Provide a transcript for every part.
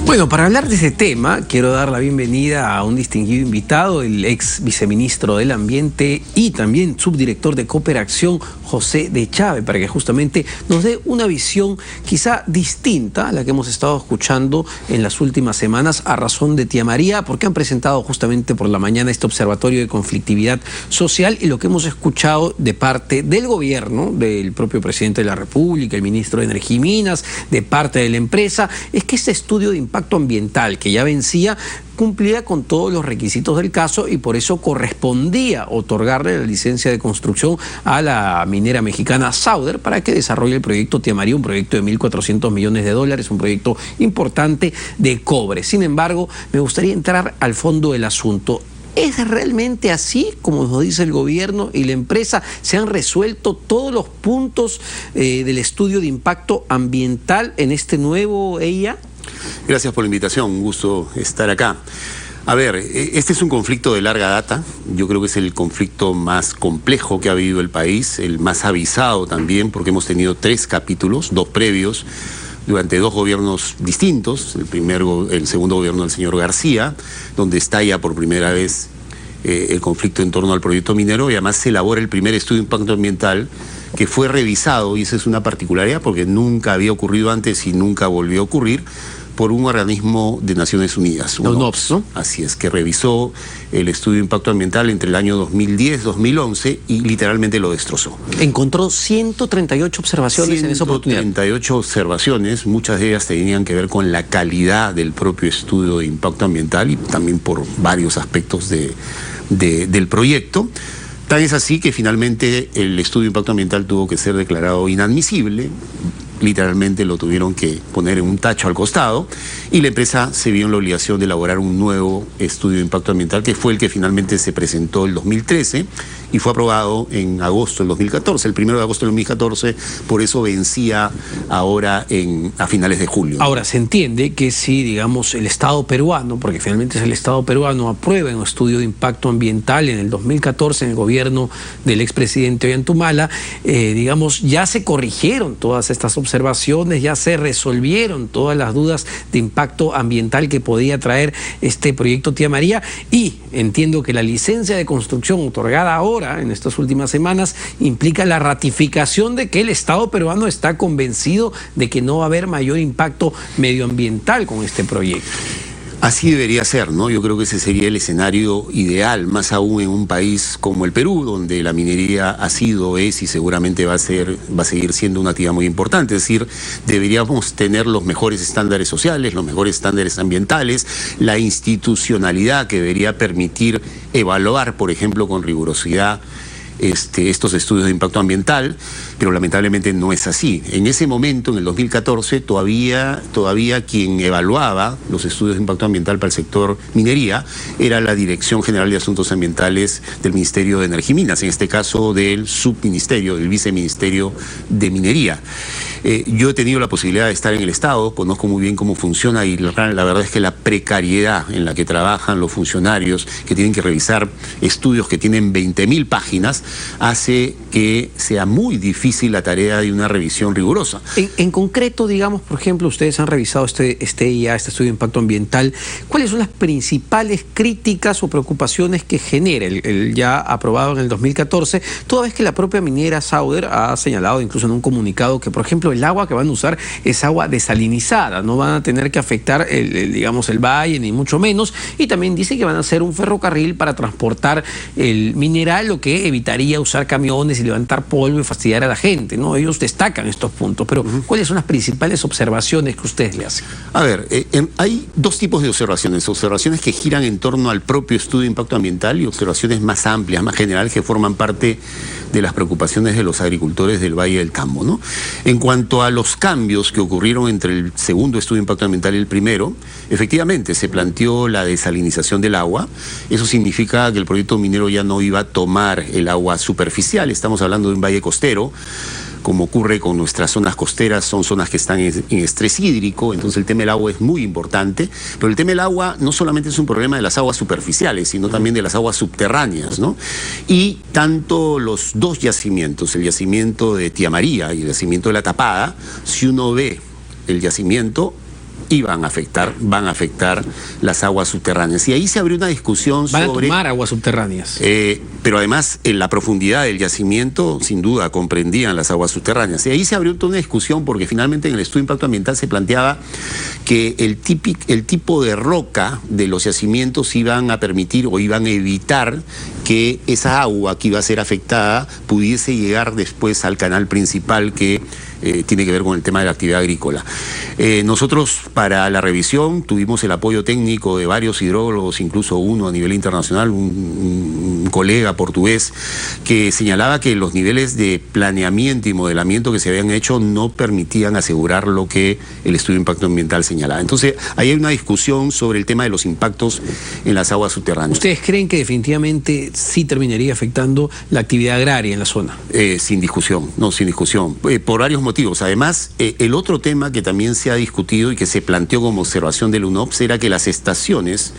Bueno, para hablar de ese tema, quiero dar la bienvenida a un distinguido invitado, el ex viceministro del Ambiente y también subdirector de Cooperacción, José de Chávez, para que justamente nos dé una visión quizá distinta a la que hemos estado escuchando en las últimas semanas a razón de Tía María, porque han presentado justamente por la mañana este observatorio de conflictividad social y lo que hemos escuchado de parte del gobierno, del propio presidente de la República, el ministro de Energía y Minas, de parte de la empresa, es que este estudio de impacto ambiental que ya vencía cumplía con todos los requisitos del caso y por eso correspondía otorgarle la licencia de construcción a la minera mexicana Sauder para que desarrolle el proyecto Tía María, un proyecto de 1.400 millones de dólares, un proyecto importante de cobre. Sin embargo, me gustaría entrar al fondo del asunto. ¿Es realmente así, como nos dice el gobierno y la empresa? ¿Se han resuelto todos los puntos del estudio de impacto ambiental en este nuevo EIA? Gracias por la invitación, un gusto estar acá. A ver, este es un conflicto de larga data, yo creo que es el conflicto más complejo que ha vivido el país, el más avisado también, porque hemos tenido 3 capítulos, 2 previos, durante 2 gobiernos distintos, el segundo gobierno del señor García, donde estalla por primera vez el conflicto en torno al proyecto minero y además se elabora el primer estudio de impacto ambiental que fue revisado, y esa es una particularidad porque nunca había ocurrido antes y nunca volvió a ocurrir, por un organismo de Naciones Unidas, UNOPS, ¿no? Así es, que revisó el estudio de impacto ambiental entre el año 2010-2011 y literalmente lo destrozó. Encontró 138 observaciones en esa oportunidad. 138 observaciones, muchas de ellas tenían que ver con la calidad del propio estudio de impacto ambiental y también por varios aspectos del proyecto. Tan es así que finalmente el estudio de impacto ambiental tuvo que ser declarado inadmisible. Literalmente lo tuvieron que poner en un tacho al costado y la empresa se vio en la obligación de elaborar un nuevo estudio de impacto ambiental que fue el que finalmente se presentó el 2013 y fue aprobado en agosto del 2014, el 1 de agosto del 2014, por eso vencía ahora a finales de julio. Ahora, se entiende que si, digamos, el Estado peruano, porque finalmente es el Estado peruano, aprueba un estudio de impacto ambiental en el 2014 en el gobierno del expresidente Ollantumala, digamos, ya se corrigieron todas estas observaciones, ya se resolvieron todas las dudas de impacto ambiental que podía traer este proyecto Tía María y entiendo que la licencia de construcción otorgada ahora en estas últimas semanas implica la ratificación de que el Estado peruano está convencido de que no va a haber mayor impacto medioambiental con este proyecto. Así debería ser, ¿no? Yo creo que ese sería el escenario ideal, más aún en un país como el Perú, donde la minería ha sido, es y seguramente va a seguir siendo una actividad muy importante. Es decir, deberíamos tener los mejores estándares sociales, los mejores estándares ambientales, la institucionalidad que debería permitir evaluar, por ejemplo, con rigurosidad estos estudios de impacto ambiental, pero lamentablemente no es así. En ese momento, en el 2014, todavía quien evaluaba los estudios de impacto ambiental para el sector minería era la Dirección General de Asuntos Ambientales del Ministerio de Energía y Minas, en este caso del subministerio, del viceministerio de Minería. Yo he tenido la posibilidad de estar en el Estado, conozco muy bien cómo funciona y la verdad es que la precariedad en la que trabajan los funcionarios que tienen que revisar estudios que tienen 20.000 páginas hace que sea muy difícil la tarea de una revisión rigurosa. En concreto, digamos, por ejemplo, ustedes han revisado este estudio de impacto ambiental. ¿Cuáles son las principales críticas o preocupaciones que genera el ya aprobado en el 2014, toda vez que la propia minera Sauder ha señalado, incluso en un comunicado, que, por ejemplo, el agua que van a usar es agua desalinizada, no van a tener que afectar digamos, el valle, ni mucho menos, y también dice que van a hacer un ferrocarril para transportar el mineral, lo que evitaría usar camiones y levantar polvo y fastidiar a la gente, ¿no? Ellos destacan estos puntos, pero ¿cuáles son las principales observaciones que ustedes le hacen? A ver, hay 2 tipos de observaciones que giran en torno al propio estudio de impacto ambiental y observaciones más amplias, más generales, que forman parte de las preocupaciones de los agricultores del Valle del Cambo, ¿no? En cuanto a los cambios que ocurrieron entre el segundo estudio de impacto ambiental y el primero, efectivamente se planteó la desalinización del agua. Eso significa que el proyecto minero ya no iba a tomar el agua superficial, estamos hablando de un valle costero. Como ocurre con nuestras zonas costeras, son zonas que están en estrés hídrico, entonces el tema del agua es muy importante, pero el tema del agua no solamente es un problema de las aguas superficiales, sino también de las aguas subterráneas, ¿no? Y tanto los 2 yacimientos, el yacimiento de Tía María y el yacimiento de La Tapada, si uno ve el yacimiento, van a afectar las aguas subterráneas. Y ahí se abrió una discusión sobre... Van a tomar aguas subterráneas. Pero además, en la profundidad del yacimiento, sin duda, comprendían las aguas subterráneas. Y ahí se abrió toda una discusión porque finalmente en el estudio de impacto ambiental se planteaba que el tipo de roca de los yacimientos iban a permitir o iban a evitar que esa agua que iba a ser afectada pudiese llegar después al canal principal que tiene que ver con el tema de la actividad agrícola. Nosotros para la revisión tuvimos el apoyo técnico de varios hidrólogos, incluso uno a nivel internacional, un colega portugués, que señalaba que los niveles de planeamiento y modelamiento que se habían hecho no permitían asegurar lo que el estudio de impacto ambiental señalaba. Entonces, ahí hay una discusión sobre el tema de los impactos en las aguas subterráneas. ¿Ustedes creen que definitivamente sí terminaría afectando la actividad agraria en la zona? Sin discusión, no, sin discusión, por varios motivos. Además, el otro tema que también se ha discutido y que se planteó como observación del UNOPS era que las estaciones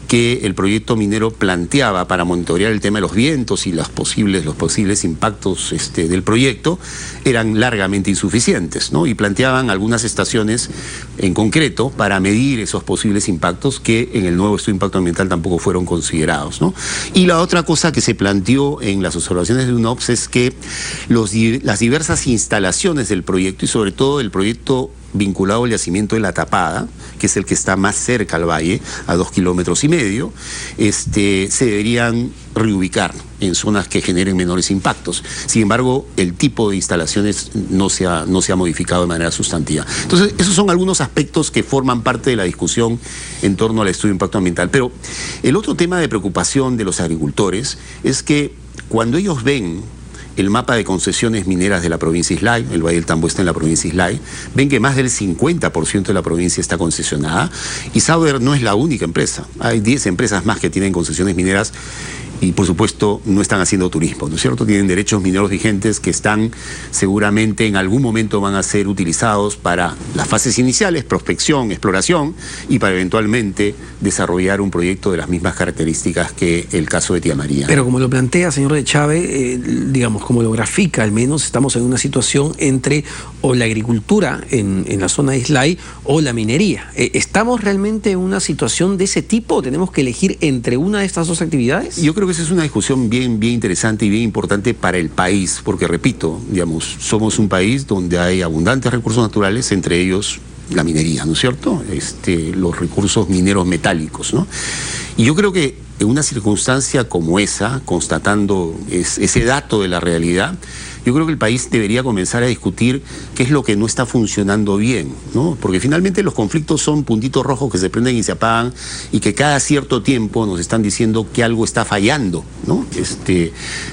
que el proyecto minero planteaba para monitorear el tema de los vientos y los posibles impactos del proyecto eran largamente insuficientes, ¿no? Y planteaban algunas estaciones en concreto para medir esos posibles impactos que en el nuevo estudio de impacto ambiental tampoco fueron considerados, ¿no? Y la otra cosa que se planteó en las observaciones de UNOPS es que las diversas instalaciones del proyecto y sobre todo el proyecto vinculado al yacimiento de La Tapada, que es el que está más cerca al valle, a 2,5 kilómetros, se deberían reubicar en zonas que generen menores impactos. Sin embargo, el tipo de instalaciones no se ha modificado de manera sustantiva. Entonces, esos son algunos aspectos que forman parte de la discusión en torno al estudio de impacto ambiental. Pero el otro tema de preocupación de los agricultores es que cuando ellos ven el mapa de concesiones mineras de la provincia de Islay, el Valle del Tambo está en la provincia de Islay, ven que más del 50% de la provincia está concesionada y Sauer no es la única empresa, hay 10 empresas más que tienen concesiones mineras y por supuesto no están haciendo turismo, ¿no es cierto? Tienen derechos mineros vigentes que están seguramente en algún momento van a ser utilizados para las fases iniciales, prospección, exploración y para eventualmente desarrollar un proyecto de las mismas características que el caso de Tía María. Pero como lo plantea, señor de Chávez, digamos, como lo grafica al menos, estamos en una situación entre o la agricultura en la zona de Islay o la minería. ¿Estamos realmente en una situación de ese tipo o tenemos que elegir entre una de estas dos actividades? Yo creo que esa es una discusión bien interesante y bien importante para el país, porque repito, digamos, somos un país donde hay abundantes recursos naturales, entre ellos la minería, ¿no es cierto? Los recursos mineros metálicos, ¿no? Y yo creo que en una circunstancia como esa, constatando ese dato de la realidad, yo creo que el país debería comenzar a discutir qué es lo que no está funcionando bien, ¿no? Porque finalmente los conflictos son puntitos rojos que se prenden y se apagan y que cada cierto tiempo nos están diciendo que algo está fallando, ¿no?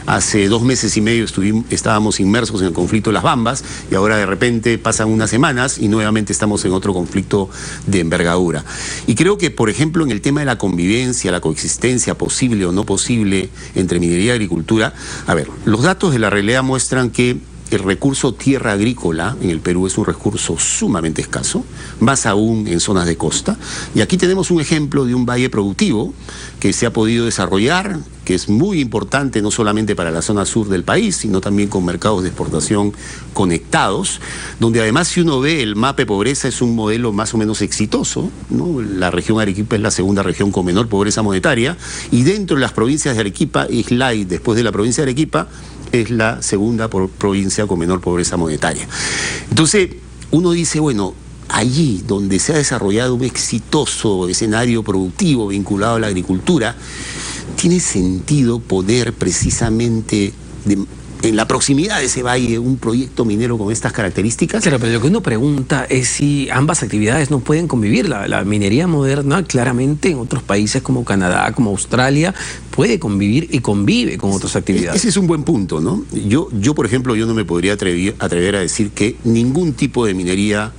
Hace 2 meses y medio estábamos inmersos en el conflicto de las Bambas y ahora de repente pasan unas semanas y nuevamente estamos en otro conflicto de envergadura. Y creo que, por ejemplo, en el tema de la convivencia, la coexistencia posible o no posible entre minería y agricultura, a ver, los datos de la realidad muestran que el recurso tierra agrícola en el Perú es un recurso sumamente escaso, más aún en zonas de costa. Y aquí tenemos un ejemplo de un valle productivo que se ha podido desarrollar, que es muy importante no solamente para la zona sur del país, sino también con mercados de exportación conectados, donde además si uno ve el mapa de pobreza es un modelo más o menos exitoso, ¿no? La región Arequipa es la segunda región con menor pobreza monetaria y dentro de las provincias de Arequipa, Islay, después de la provincia de Arequipa, es la segunda provincia con menor pobreza monetaria. Entonces, uno dice, bueno, allí donde se ha desarrollado un exitoso escenario productivo vinculado a la agricultura, ¿tiene sentido poner precisamente en la proximidad de ese valle un proyecto minero con estas características? Claro, pero lo que uno pregunta es si ambas actividades no pueden convivir. La minería moderna, claramente, en otros países como Canadá, como Australia, puede convivir y convive con otras actividades. Ese es un buen punto, ¿no? Yo por ejemplo, yo no me podría atrever a decir que ningún tipo de minería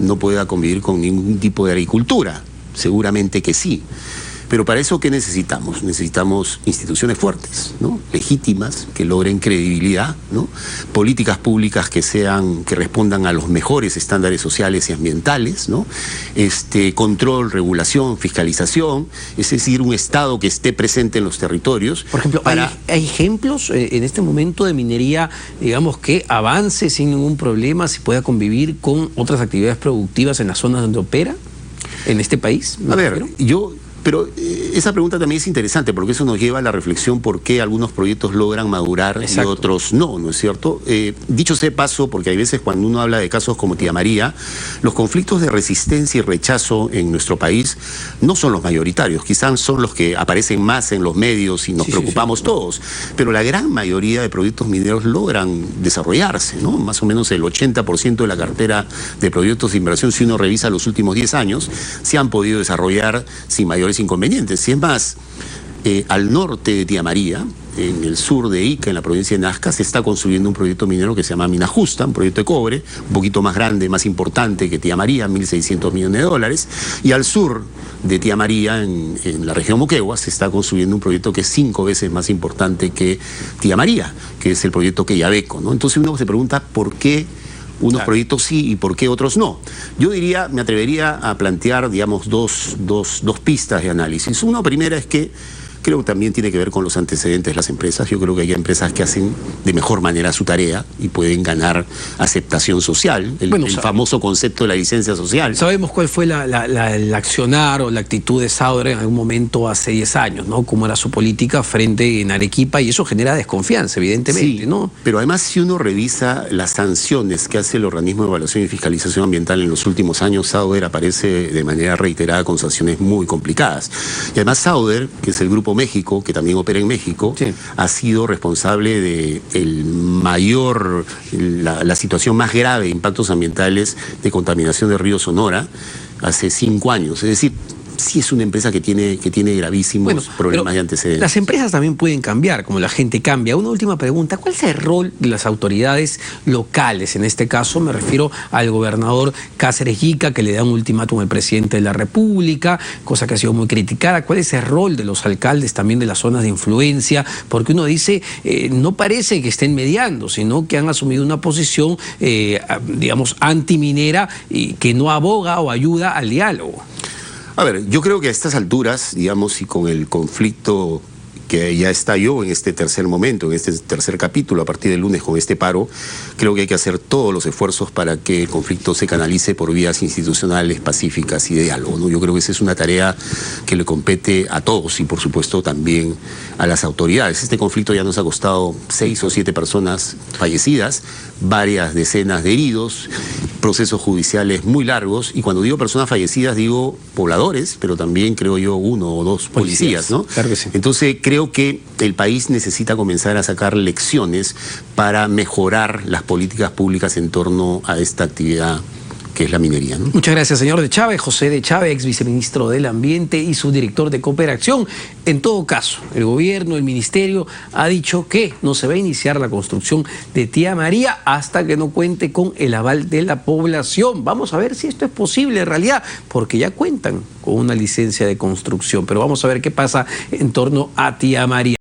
no pueda convivir con ningún tipo de agricultura. Seguramente que sí. Pero para eso, ¿qué necesitamos? Necesitamos instituciones fuertes, ¿no? Legítimas, que logren credibilidad, ¿no? Políticas públicas que respondan a los mejores estándares sociales y ambientales, ¿no? Control, regulación, fiscalización, es decir, un Estado que esté presente en los territorios. Por ejemplo, ¿hay ejemplos en este momento de minería, digamos, que avance sin ningún problema, si pueda convivir con otras actividades productivas en las zonas donde opera? en este país? A ver, pero esa pregunta también es interesante porque eso nos lleva a la reflexión por qué algunos proyectos logran madurar y otros no, ¿no es cierto? Dicho sea de paso, porque hay veces cuando uno habla de casos como Tía María, los conflictos de resistencia y rechazo en nuestro país no son los mayoritarios, quizás son los que aparecen más en los medios y nos preocupamos todos, pero la gran mayoría de proyectos mineros logran desarrollarse, ¿no? Más o menos el 80% de la cartera de proyectos de inversión, si uno revisa los últimos 10 años, se han podido desarrollar sin mayores inconvenientes. Y es más, al norte de Tía María, en el sur de Ica, en la provincia de Nazca, se está construyendo un proyecto minero que se llama Mina Justa, un proyecto de cobre, un poquito más grande, más importante que Tía María, 1.600 millones de dólares. Y al sur de Tía María, en la región Moquegua, se está construyendo un proyecto que es 5 veces más importante que Tía María, que es el proyecto Quellaveco, ¿no? Entonces uno se pregunta por qué unos proyectos sí y por qué otros no. Yo diría, me atrevería a plantear, digamos, dos pistas de análisis. Una primera es que creo que también tiene que ver con los antecedentes de las empresas. Yo creo que hay empresas que hacen de mejor manera su tarea y pueden ganar aceptación social, el famoso concepto de la licencia social. Sabemos cuál fue el accionar o la actitud de Sauder en algún momento hace 10 años, ¿no? Cómo era su política frente en Arequipa, y eso genera desconfianza, evidentemente, sí, ¿no? Pero además, si uno revisa las sanciones que hace el organismo de evaluación y fiscalización ambiental en los últimos años, Sauder aparece de manera reiterada con sanciones muy complicadas. Y además Sauder, que es el grupo México, que también opera en México, ha sido responsable de la situación más grave de impactos ambientales de contaminación del río Sonora hace 5 años. Es decir, sí es una empresa que tiene gravísimos problemas de antecedentes. Las empresas también pueden cambiar, como la gente cambia. Una última pregunta, ¿cuál es el rol de las autoridades locales? En este caso me refiero al gobernador Cáceres Llica, que le da un ultimátum al presidente de la República, cosa que ha sido muy criticada. ¿Cuál es el rol de los alcaldes también de las zonas de influencia? Porque uno dice, no parece que estén mediando, sino que han asumido una posición, digamos, antiminera y que no aboga o ayuda al diálogo. A ver, yo creo que a estas alturas, digamos, y con el conflicto que ya estalló en este tercer momento, en este tercer capítulo, a partir del lunes con este paro, creo que hay que hacer todos los esfuerzos para que el conflicto se canalice por vías institucionales, pacíficas y de diálogo, ¿no? Yo creo que esa es una tarea que le compete a todos y, por supuesto, también a las autoridades. Este conflicto ya nos ha costado 6 o 7 personas fallecidas, varias decenas de heridos, procesos judiciales muy largos, y cuando digo personas fallecidas digo pobladores, pero también creo yo 1 o 2 policías, ¿no? Claro que sí. Entonces creo que el país necesita comenzar a sacar lecciones para mejorar las políticas públicas en torno a esta actividad que es la minería, ¿no? Muchas gracias, señor de Chávez, José de Chávez, ex viceministro del Ambiente y subdirector de Cooperación. En todo caso, el gobierno, el ministerio, ha dicho que no se va a iniciar la construcción de Tía María hasta que no cuente con el aval de la población. Vamos a ver si esto es posible en realidad, porque ya cuentan con una licencia de construcción. Pero vamos a ver qué pasa en torno a Tía María.